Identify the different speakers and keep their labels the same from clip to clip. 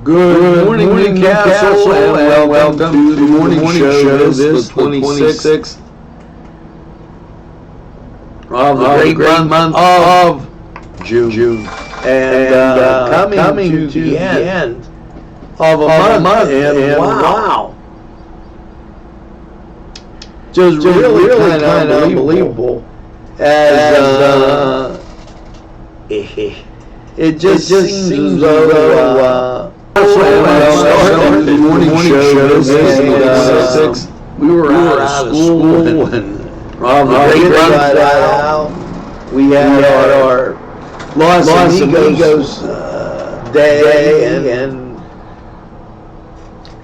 Speaker 1: Good morning, Newcastle, and welcome to the morning show. This is the 26th of the great month of June. And coming to the end of a month, and wow. Just really kind of unbelievable as it just seems as though the morning show this we were out of school and the great run out. We had our Los Amigos day and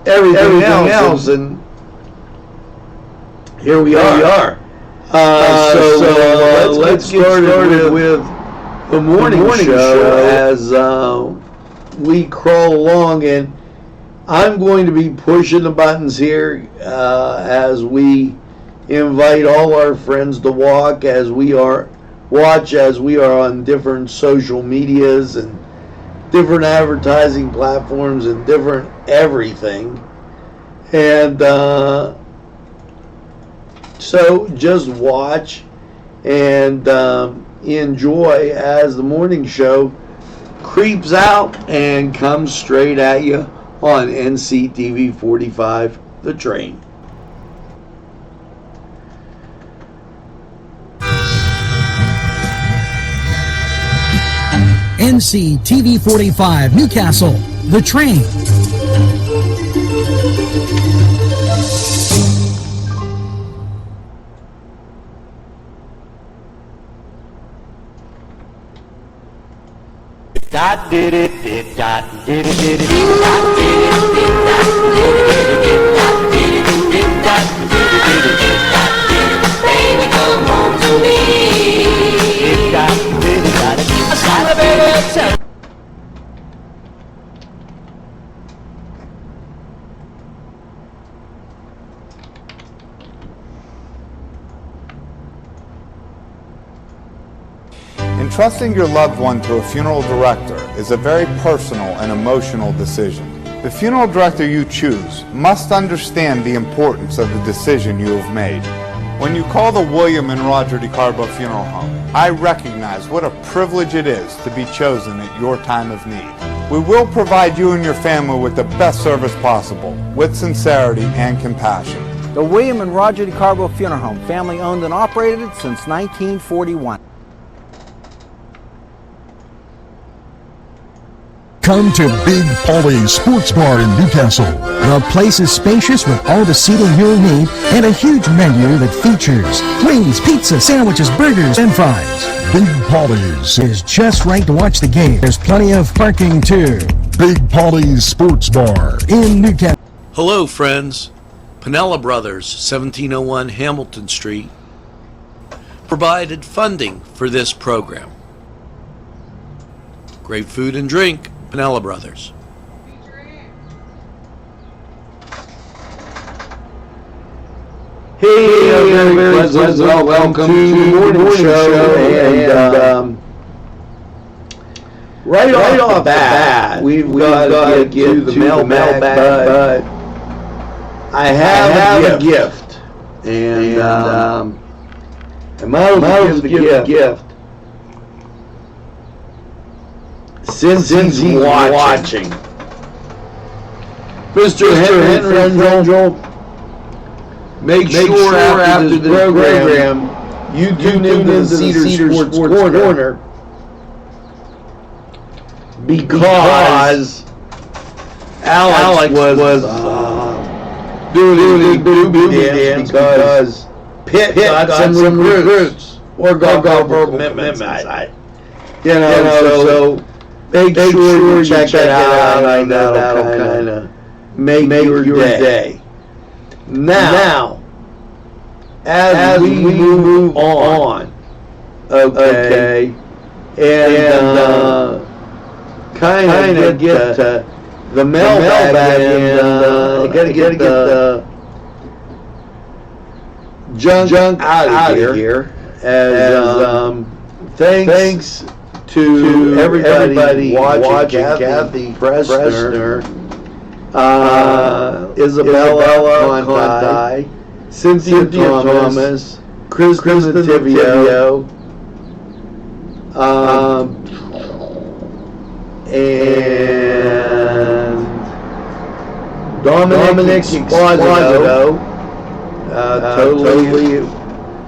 Speaker 1: everything else, and here we are. So let's get started with the morning show as we crawl along, and I'm going to be pushing the buttons here as we invite all our friends to watch as we are on different social medias and different advertising platforms and different everything. And so just watch and enjoy as the morning show creeps out and comes straight at you on NCTV45, The Train.
Speaker 2: NCTV45 Newcastle, The Train.
Speaker 3: Dot did it did dot did it did it dot did it did dot did it did dot did it did dot did it did dot did it. Baby, come home to me. Did dot did it dot it. I saw the baby.
Speaker 4: Entrusting your loved one to a funeral director is a very personal and emotional decision. The funeral director you choose must understand the importance of the decision you have made. When you call the William and Roger DeCarbo Funeral Home, I recognize what a privilege it is to be chosen at your time of need. We will provide you and your family with the best service possible, with sincerity and compassion.
Speaker 5: The William and Roger DeCarbo Funeral Home, family owned and operated since 1941.
Speaker 6: Come to Big Polly's Sports Bar in Newcastle. The place is spacious with all the seating you'll need and a huge menu that features wings, pizza, sandwiches, burgers, and fries. Big Polly's is just right to watch the game. There's plenty of parking too. Big Polly's Sports Bar in Newcastle.
Speaker 1: Hello, friends. Pinella Brothers, 1701 Hamilton Street, provided funding for this program. Great food and drink. Pinella Brothers. Hey, very pleasant. Welcome to the morning show. And right off the bat, we've got to get to the mailbag, but I have a gift, and I might as well give the gift. Since he's watching. Mr. Henry Frangel, make sure after the program you tune into the Cedar Sports Corner, because Alex was doing a big booby dance because Pitt got some recruits or got verbal commitments. So make sure you check that out. I know that'll kind of make your day. Now, as we move on, okay, and kind of get to the mailbag, and got to get the junk out of here. As thanks to everybody watching Kathy Pressner, Isabella Conti, Cynthia Thomas, Kristen Tivio, and Dominic Exposito. Totally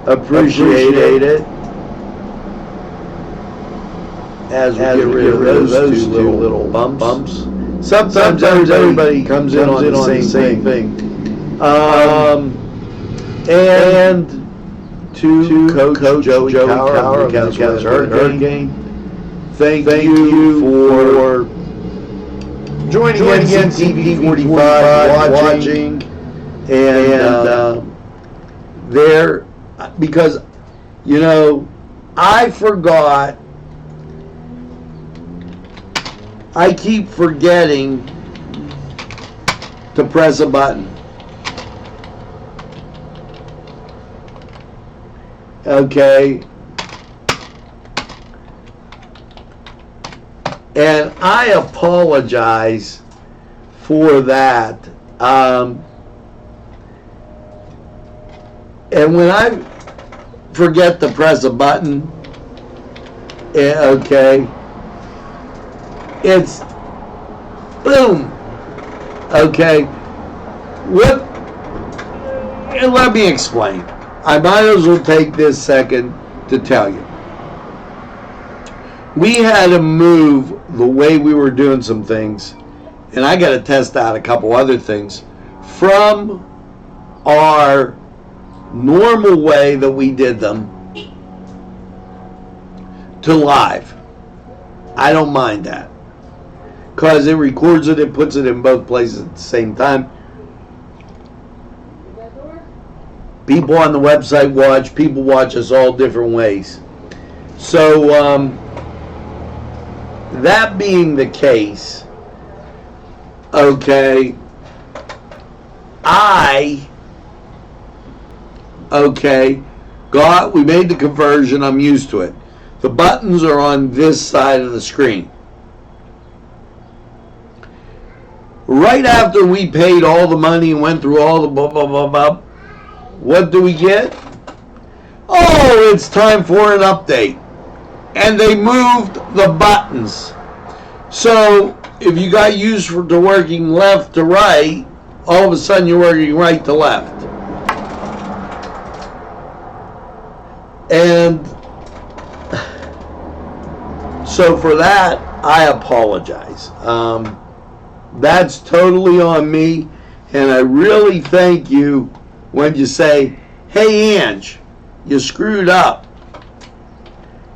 Speaker 1: appreciate it. As we get rid of those two little bumps. Sometimes everybody comes in on the same thing. And to Coach Joey Tower of the Newcastle Hurricane, thank you for joining NCTV45, watching, and there, because, you know, I forgot. I keep forgetting to press a button. Okay. And I apologize for that. And when I forget to press a button, okay, it's boom. Okay. What? And let me explain. I might as well take this second to tell you. We had to move the way we were doing some things, and I got to test out a couple other things from our normal way that we did them to live. I don't mind that, because it records it, it puts it in both places at the same time. People on the website watch, people watch us all different ways. So, that being the case, okay, we made the conversion, I'm used to it. The buttons are on this side of the screen. Right after we paid all the money and went through all the blah, blah, blah, blah, what do we get? Oh, it's time for an update. And they moved the buttons. So if you got used to working left to right, all of a sudden you're working right to left. And so for that, I apologize. That's totally on me, and I really thank you when you say, hey Ange, you screwed up.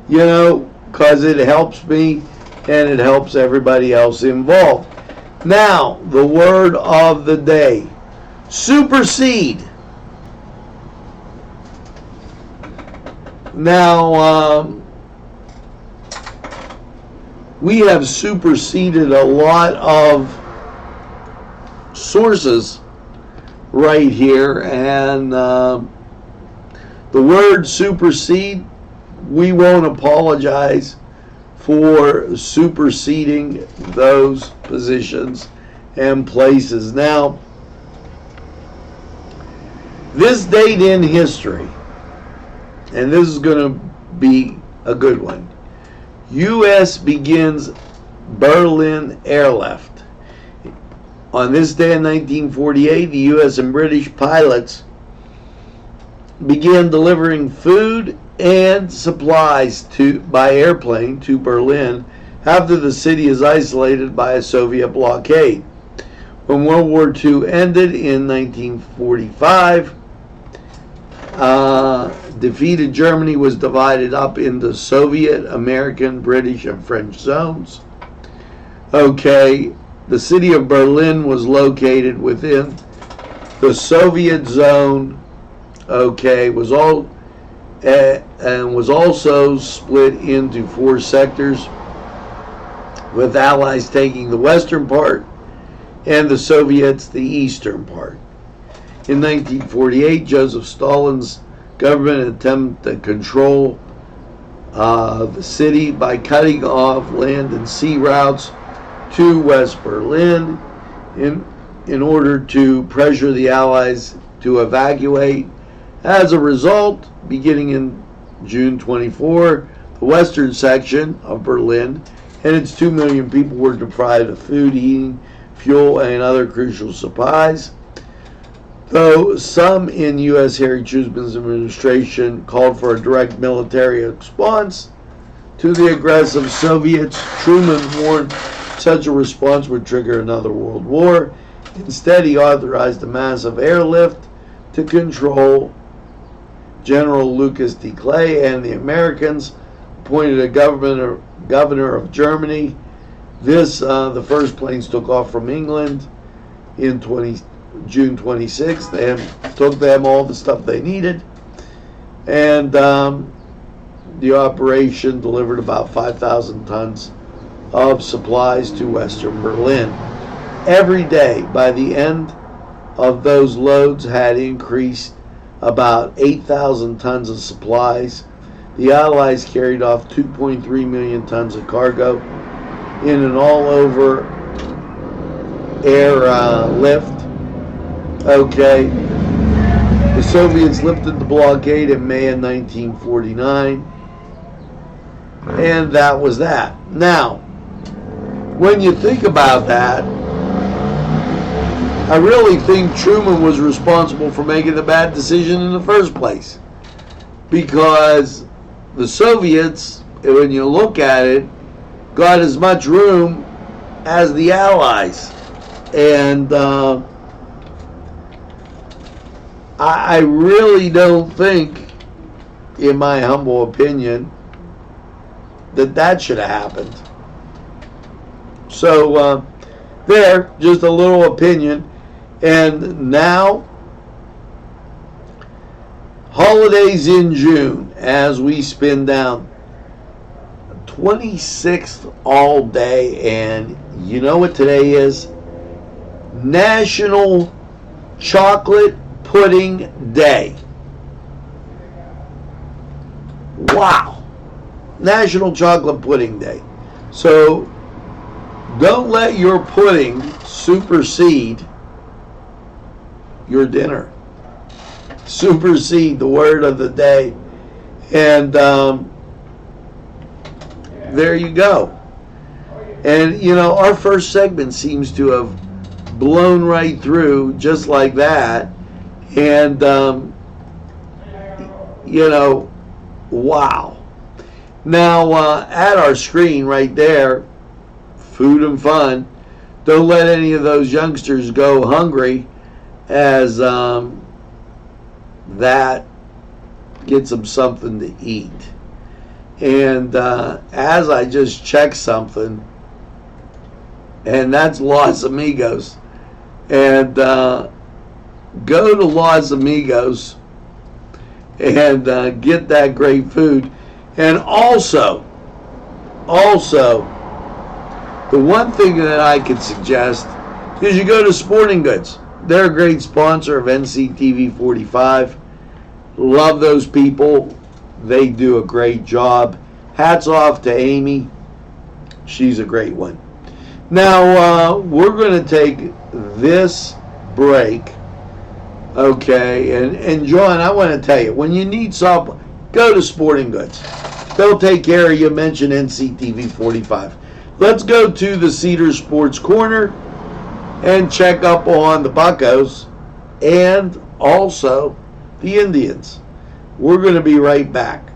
Speaker 1: You know, because it helps me and it helps everybody else involved. Now, the word of the day. Supersede. Now, we have superseded a lot of sources right here, and the word supersede, we won't apologize for superseding those positions and places. Now, this date in history, and this is going to be a good one. U.S. begins Berlin airlift. On this day in 1948, the U.S. and British pilots began delivering food and supplies by airplane to Berlin after the city is isolated by a Soviet blockade. When World War II ended in 1945, defeated Germany was divided up into Soviet, American, British, and French zones. Okay, the city of Berlin was located within the Soviet zone. Okay, was also split into 4 sectors, with Allies taking the western part and the Soviets the eastern part. In 1948, Joseph Stalin's government attempted to control the city by cutting off land and sea routes to West Berlin in order to pressure the Allies to evacuate. As a result, beginning in June 24, the western section of Berlin and its 2 million people were deprived of food, heating, fuel, and other crucial supplies. Though some in U.S. Harry Truman's administration called for a direct military response to the aggressive Soviets, Truman warned such a response would trigger another world war. Instead, he authorized a massive airlift to control. General Lucas D. Clay and the Americans appointed a governor of Germany. The first planes took off from England in June 26th and took them all the stuff they needed. And the operation delivered about 5,000 tons of supplies to Western Berlin. Every day, by the end of those loads had increased about 8,000 tons of supplies. The Allies carried off 2.3 million tons of cargo in an all-over air lift. Okay. The Soviets lifted the blockade in May of 1949. And that was that. Now, when you think about that, I really think Truman was responsible for making the bad decision in the first place. Because the Soviets, when you look at it, got as much room as the Allies. And I really don't think, in my humble opinion, that should have happened. So, there, just a little opinion. And now, holidays in June, as we spin down. 26th all day, and you know what today is? National Chocolate Pudding Day. Wow. National Chocolate Pudding Day. So, don't let your pudding supersede your dinner. Supersede the word of the day. And there you go. And, you know, our first segment seems to have blown right through just like that. And, you know, wow. Now, at our screen right there, food and fun. Don't let any of those youngsters go hungry, as that gets them something to eat. And as I just checked something, and that's Los Amigos. And go to Los Amigos and get that great food. And also, the one thing that I could suggest is you go to Sporting Goods. They're a great sponsor of NCTV45. Love those people. They do a great job. Hats off to Amy. She's a great one. Now, we're going to take this break. Okay, and John, I want to tell you, when you need something, go to Sporting Goods. They'll take care of you. Mention NCTV45. Let's go to the Cedar Sports Corner and check up on the Buccos and also the Indians. We're going to be right back.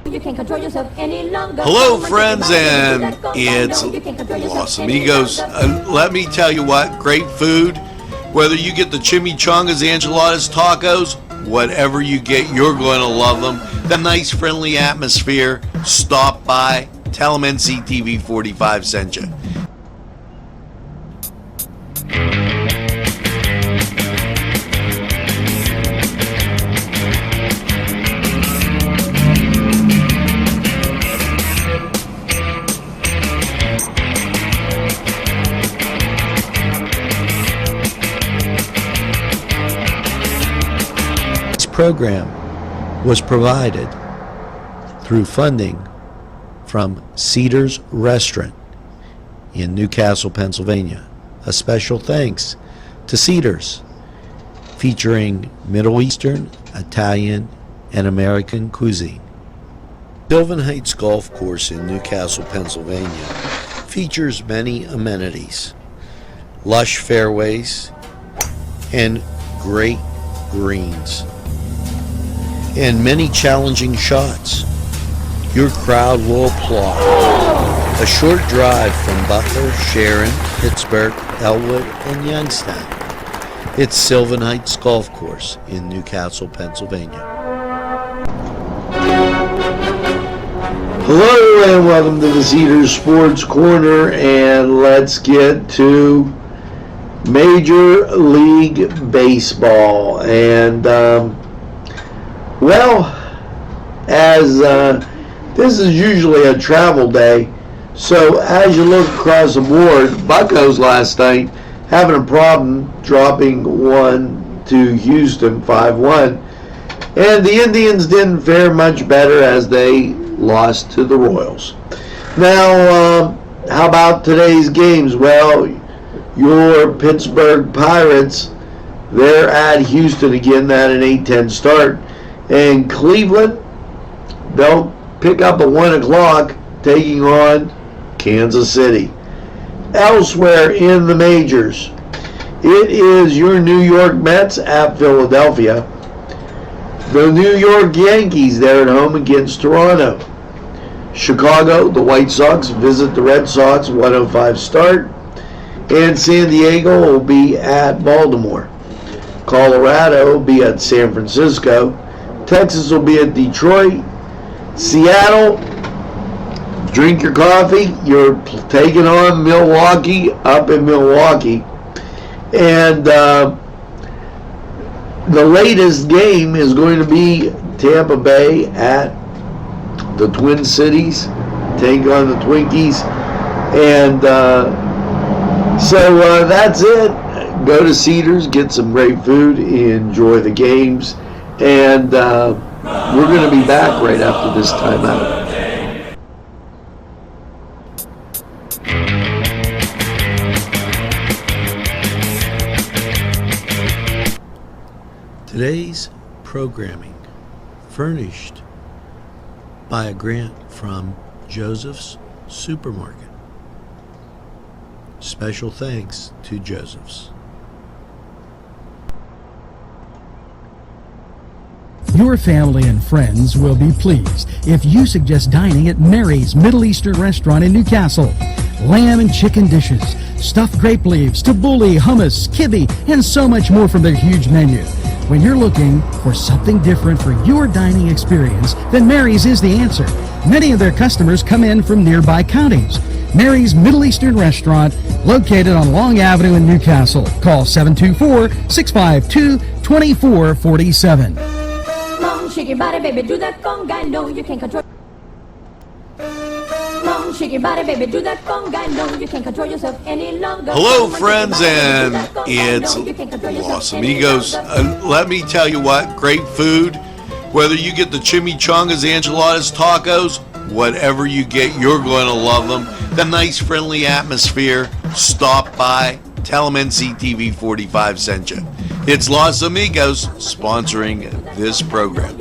Speaker 7: You can't control yourself any longer.
Speaker 8: Hello, friends, and it's Los Amigos. Let me tell you what, great food. Whether you get the chimichangas, enchiladas, tacos, whatever you get, you're going to love them. The nice, friendly atmosphere. Stop by. Tell them NCTV45 sent you.
Speaker 9: Program
Speaker 1: was provided through funding from Cedars Restaurant in Newcastle, Pennsylvania. A special thanks to Cedars, featuring Middle Eastern, Italian, and American cuisine. Sylvan Heights Golf Course in Newcastle, Pennsylvania features many amenities, lush fairways, and great greens, and many challenging shots. Your crowd will applaud. A short drive from Butler, Sharon, Pittsburgh, Elwood, and Youngstown. It's Sylvan Heights Golf Course in Newcastle, Pennsylvania. Hello and welcome to the Cedars Sports Corner, and let's get to Major League Baseball. And as this is usually a travel day, so as you look across the board, Buccos last night having a problem dropping 1 to Houston 5-1, and the Indians didn't fare much better as they lost to the Royals. Now, how about today's games? Well, your Pittsburgh Pirates, they're at Houston again, at an 8:10 start, and Cleveland, they'll pick up at 1 o'clock, taking on Kansas City. Elsewhere in the majors, it is your New York Mets at Philadelphia. The New York Yankees, they're at home against Toronto. Chicago, the White Sox visit the Red Sox, 1:05 start. And San Diego will be at Baltimore. Colorado will be at San Francisco. Texas will be at Detroit. Seattle, drink your coffee. You're taking on Milwaukee up in Milwaukee. And the latest game is going to be Tampa Bay at the Twin Cities, take on the Twinkies. And so that's it. Go to Cedars, get some great food, enjoy the games, and we're going to be back right after this timeout. Today's programming furnished by a grant from Joseph's Supermarket. Special thanks to Joseph's.
Speaker 2: Your family and friends will be pleased if you suggest dining at Mary's Middle Eastern Restaurant in Newcastle. Lamb and chicken dishes, stuffed grape leaves, tabbouleh, hummus, kibbe, and so much more from their huge menu. When you're looking for something different for your dining experience, then Mary's is the answer. Many of their customers come in from nearby counties. Mary's Middle Eastern Restaurant, located on Long Avenue in Newcastle. Call 724-652-2447.
Speaker 7: Shake your body, baby, do that conga. No, you can't control. Shake your body, baby, do that conga. No, you can't control yourself any longer.
Speaker 8: Hello, friends, and it's Los Amigos. Let me tell you what, great food. Whether you get the chimichangas, enchiladas, tacos, whatever you get, you're going to love them. The nice, friendly atmosphere. Stop by. Tell them NCTV45 sent you. It's Los Amigos sponsoring this program.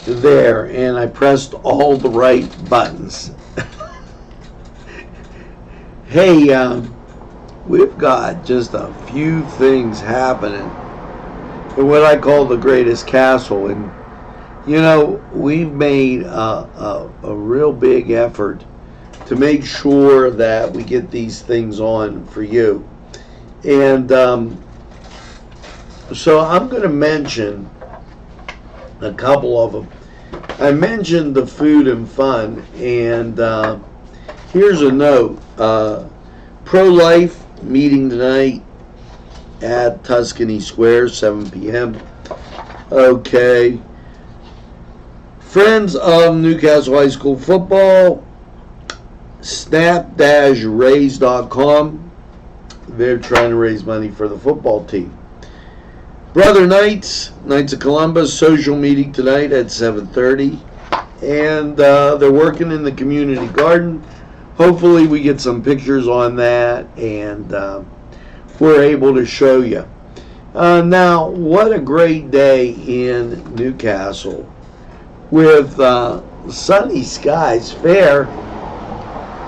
Speaker 1: There, and I pressed all the right buttons. Hey, we've got just a few things happening in what I call the greatest castle, and you know, we've made a real big effort to make sure that we get these things on for you. And so I'm going to mention a couple of them. I mentioned the food and fun, and here's a note. Pro-life meeting tonight at Tuscany Square, 7 p.m. Okay. Friends of Newcastle High School Football, snap-raise.com. They're trying to raise money for the football team. Brother Knights, Knights of Columbus, social meeting tonight at 7:30. And they're working in the community garden. Hopefully we get some pictures on that and we're able to show you. Now, what a great day in Newcastle with sunny skies, fair,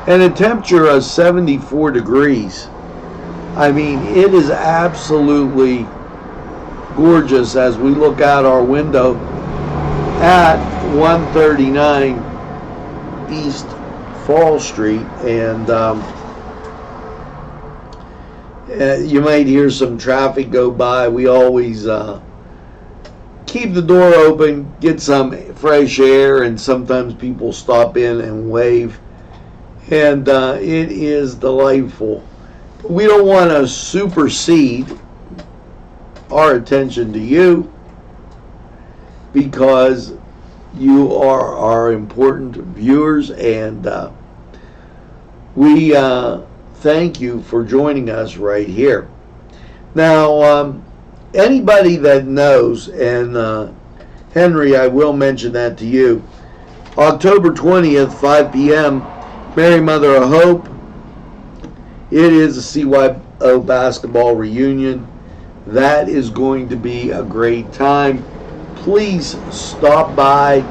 Speaker 1: and a temperature of 74 degrees. I mean, it is absolutely gorgeous as we look out our window at 139 East Fall Street, and you might hear some traffic go by. We always keep the door open, get some fresh air, and sometimes people stop in and wave, and it is delightful. We don't want to supersede our attention to you because you are our important viewers, and we thank you for joining us right here. Now, anybody that knows, and Henry, I will mention that to you, October 20th, 5 p.m., Mary Mother of Hope. It is a CYO basketball reunion. That is going to be a great time. Please stop by.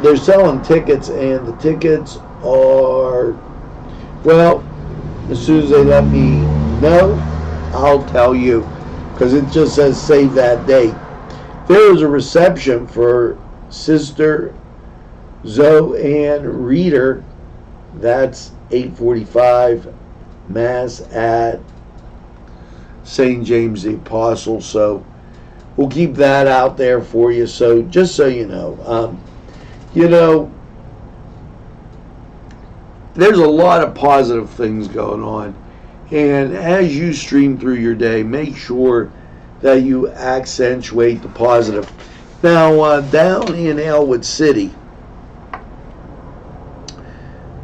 Speaker 1: They're selling tickets, and the tickets are, well, as soon as they let me know, I'll tell you, because it just says save that date. There is a reception for Sister Zoe Ann Reeder. That's 8:45, Mass at St. James the Apostle. So we'll keep that out there for you. So just so you know, there's a lot of positive things going on. And as you stream through your day, make sure that you accentuate the positive. Now, down in Elwood City,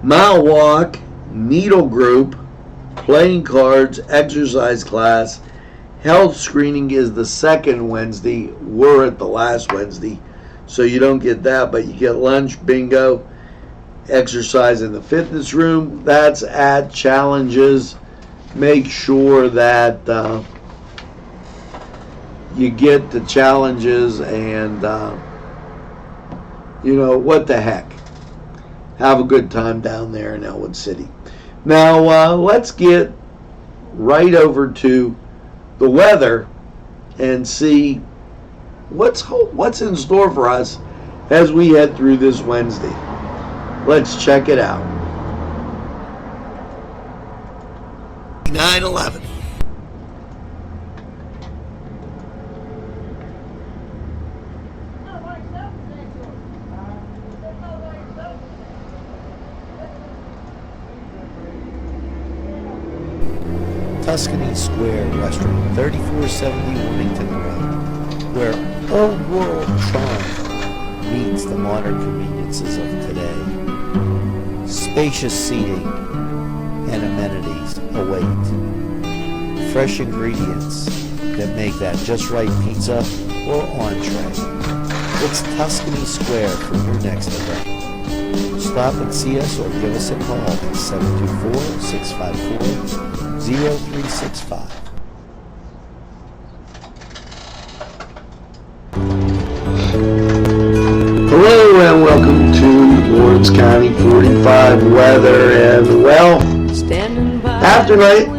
Speaker 1: Mile Walk, Needle Group, playing cards, exercise class, health screening is the second Wednesday. We're at the last Wednesday, so you don't get that, but you get lunch, bingo, exercise in the fitness room. That's at Challenges. Make sure that you get the Challenges, and what the heck. Have a good time down there in Elwood City. Now, let's get right over to the weather and see what's in store for us as we head through this Wednesday. Let's check it out. 9/11.
Speaker 9: Tuscany Square Restaurant, 3470 Wilmington Road, where old world charm meets the modern conveniences of today. Spacious seating and amenities await. Fresh ingredients that make that just right pizza or entree. It's Tuscany Square for your next event. Stop and see us or give us a call at 724-654-0365.
Speaker 1: Hello and welcome to Lawrence County 45 weather, and well,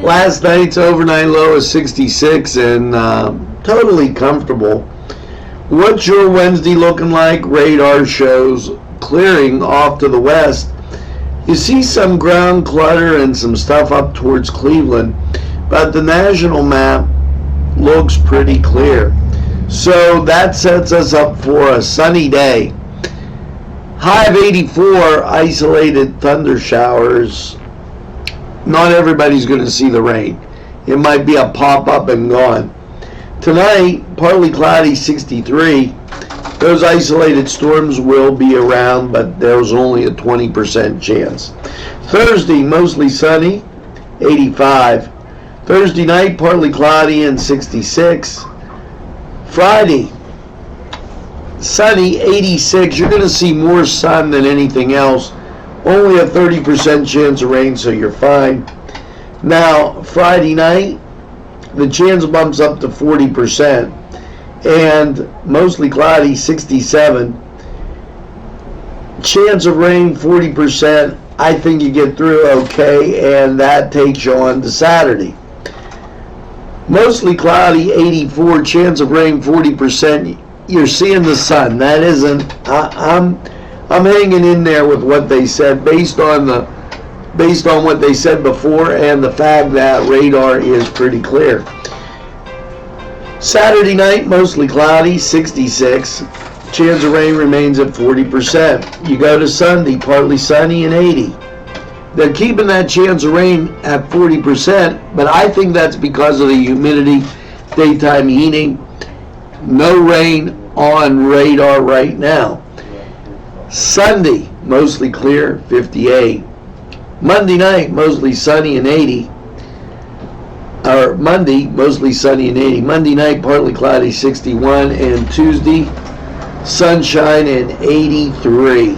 Speaker 1: last night's overnight low is 66 and totally comfortable. What's your Wednesday looking like? Radar shows clearing off to the west. You see some ground clutter and some stuff up towards Cleveland, but the national map looks pretty clear. So that sets us up for a sunny day. High of 84, isolated thunder showers. Not everybody's going to see the rain. It might be a pop-up and gone. Tonight, partly cloudy, 63. Those isolated storms will be around, but there's only a 20% chance. Thursday, mostly sunny, 85. Thursday night, partly cloudy and 66. Friday, sunny, 86. You're going to see more sun than anything else. Only a 30% chance of rain, so you're fine. Now, Friday night, the chance bumps up to 40%. And mostly cloudy, 67. Chance of rain, 40%. I think you get through okay, and that takes you on to Saturday. Mostly cloudy, 84. Chance of rain, 40%. You're seeing the sun. That isn't. I'm hanging in there with what they said based on what they said before and the fact that radar is pretty clear. Saturday night, mostly cloudy, 66. Chance of rain remains at 40%. You go to Sunday, partly sunny and 80. They're keeping that chance of rain at 40%, but I think that's because of the humidity, daytime heating. No rain on radar right now. Sunday, mostly clear, 58. Monday night, mostly sunny and 80. Or Monday, mostly sunny and 80. Monday night, partly cloudy, 61. And Tuesday, sunshine and 83.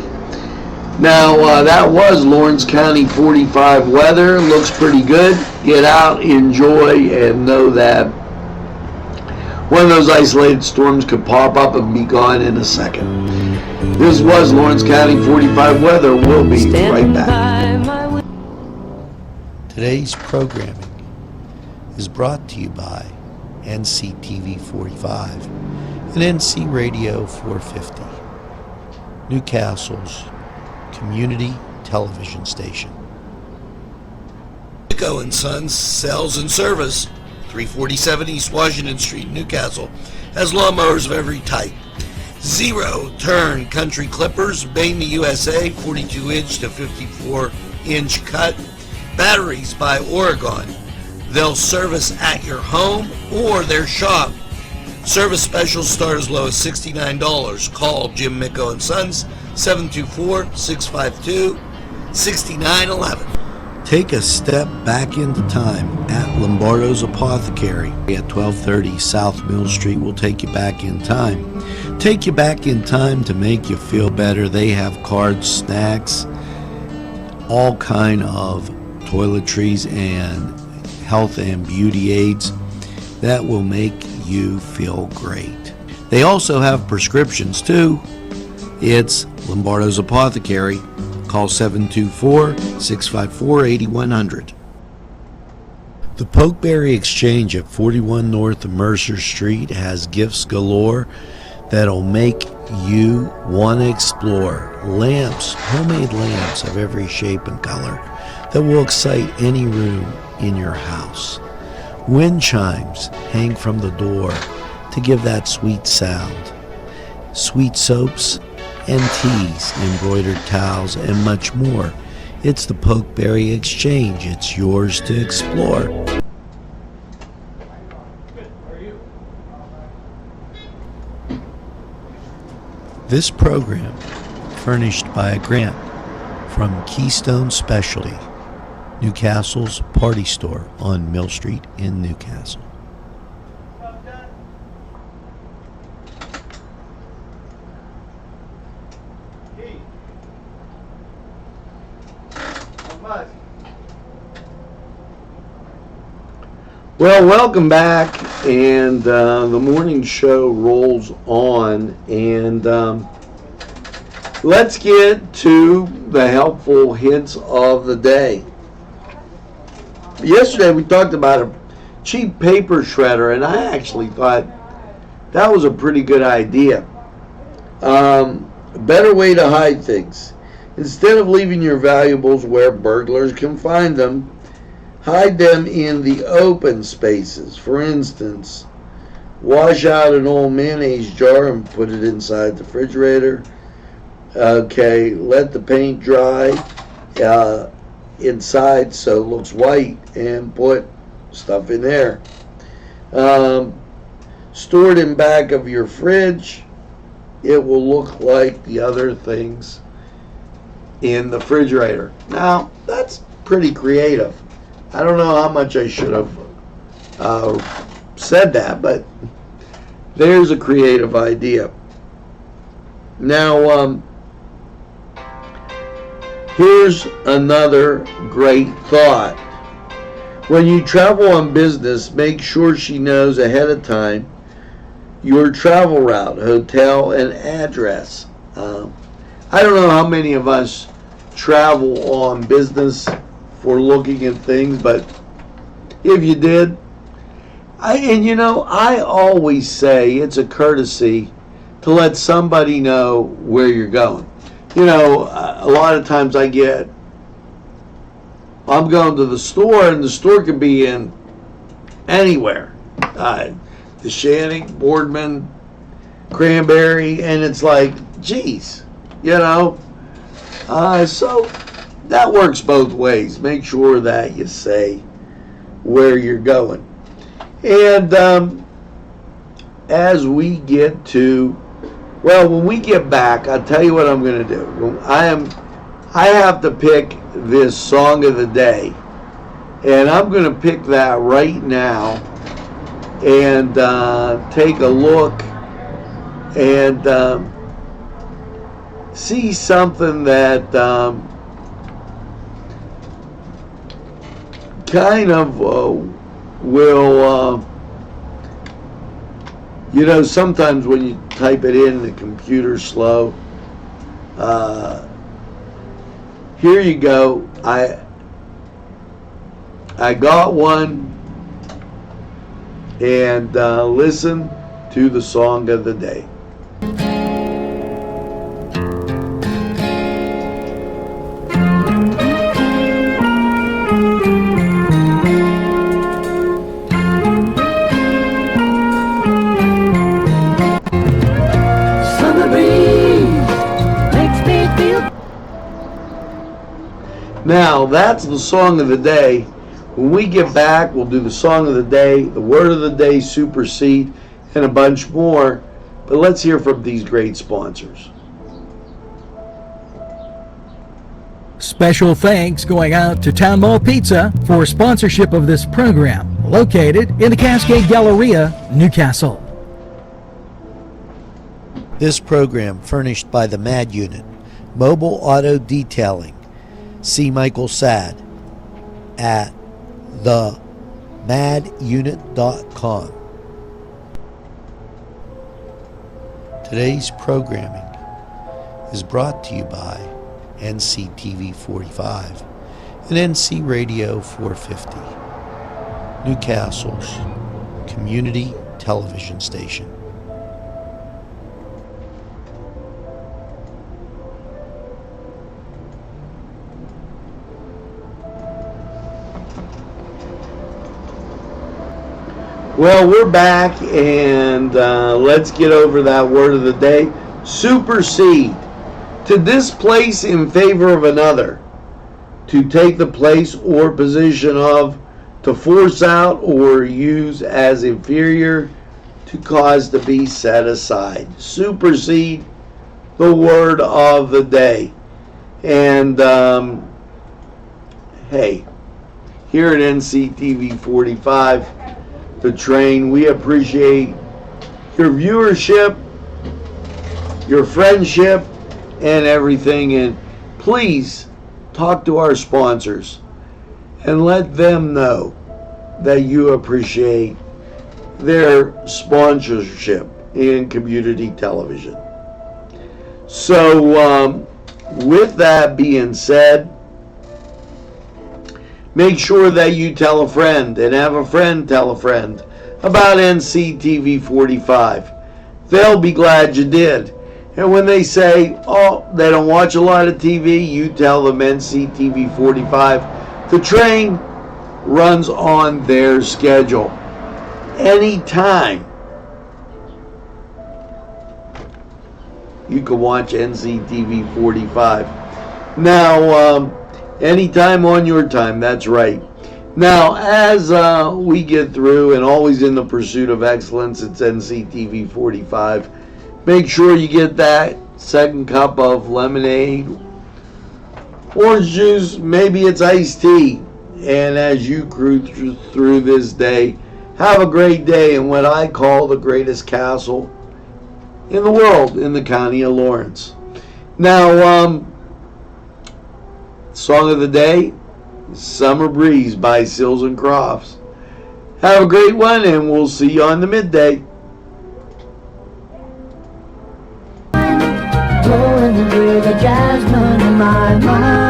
Speaker 1: Now, that was Lawrence County 45 weather. Looks pretty good. Get out, enjoy, and know that one of those isolated storms could pop up and be gone in a second. This was Lawrence County 45 weather. We'll be right back.
Speaker 9: Today's programming is brought to you by NCTV45 and NC Radio 450, Newcastle's community television station.
Speaker 8: Micco & Sons Sales and Service, 347 East Washington Street, Newcastle, has lawnmowers of every type. Zero-turn country clippers, made in the USA, 42-inch to 54-inch cut. Batteries by Oregon. They'll service at your home or their shop. Service specials start as low as $69. Call Jim Micco & Sons, 724-652-6911.
Speaker 9: Take a step back into time at Lombardo's Apothecary at 1230 South Mill Street. Will take you back in time. Take you back in time to make you feel better. They have cards, snacks, all kind of toiletries and health and beauty aids that will make you feel great. They also have prescriptions too. It's Lombardo's Apothecary. Call 724-654-8100. The Pokeberry Exchange at 41 North Mercer Street has gifts galore that'll make you want to explore. Lamps, homemade lamps of every shape and color that will excite any room in your house. Wind chimes hang from the door to give that sweet sound. Sweet soaps and teas, embroidered towels, and much more. It's the Pokeberry Exchange. It's yours to explore. This program furnished by a grant from Keystone Specialty, Newcastle's party store on Mill Street in Newcastle.
Speaker 1: Well, welcome back, and the morning show rolls on, and let's get to the helpful hints of the day. Yesterday we talked about a cheap paper shredder, and I actually thought that was a pretty good idea. A better way to hide things. Instead of leaving your valuables where burglars can find them, hide them in the open spaces. For instance, wash out an old mayonnaise jar and put it inside the refrigerator. Okay, let the paint dry inside so it looks white, and put stuff in there. Store it in back of your fridge. it will look like the other things in the refrigerator. Now, that's pretty creative. I don't know how much I should have said that, but there's a creative idea. Now, here's another great thought. When you travel on business, make sure she knows ahead of time your travel route, hotel, and address. I don't know how many of us travel on business for looking at things, but if you did, I always say it's a courtesy to let somebody know where you're going. A lot of times I'm going to the store, and the store can be in anywhere. The Shannon, Boardman, Cranberry, and it's like, geez, so that works both ways. Make sure that you say where you're going. And as we get to, when we get back, I'll tell you what I'm going to do. I have to pick this song of the day, and I'm going to pick that right now and take a look and see something that kind of will, sometimes when you type it in, the computer's slow. Here you go. I got one, and listen to the song of the day. Now, that's the song of the day. When we get back, we'll do the song of the day, the word of the day, supersede, and a bunch more. But let's hear from these great sponsors.
Speaker 2: Special thanks going out to Town Mall Pizza for sponsorship of this program, located in the Cascade Galleria, Newcastle.
Speaker 9: This program furnished by the MAD Unit, Mobile Auto Detailing. See Michael Sad at themadunit.com. Today's programming is brought to you by NCTV45 and NC Radio 450, Newcastle's community television station.
Speaker 1: Well, we're back, and let's get over that word of the day. Supersede. To displace in favor of another. To take the place or position of. To force out or use as inferior. To cause to be set aside. Supersede, the word of the day. And, hey, here at NCTV 45, The Train, we appreciate your viewership, your friendship, and everything. And please talk to our sponsors and let them know that you appreciate their sponsorship in community television. So with that being said, make sure that you tell a friend and have a friend tell a friend about NCTV 45. They'll be glad you did. And when they say, oh, they don't watch a lot of TV, you tell them NCTV 45. The Train runs on their schedule. Anytime you can watch NCTV 45. Now, anytime on your time, that's right. Now, as we get through, and always in the pursuit of excellence, it's NCTV 45. Make sure you get that second cup of lemonade, orange juice, maybe it's iced tea. And as you cruise through this day, have a great day in what I call the greatest castle in the world, in the county of Lawrence. Now, song of the day, Summer Breeze by Sills and Crofts. Have a great one, and we'll see you on the midday.
Speaker 7: Blowing through the jasmine in my mind.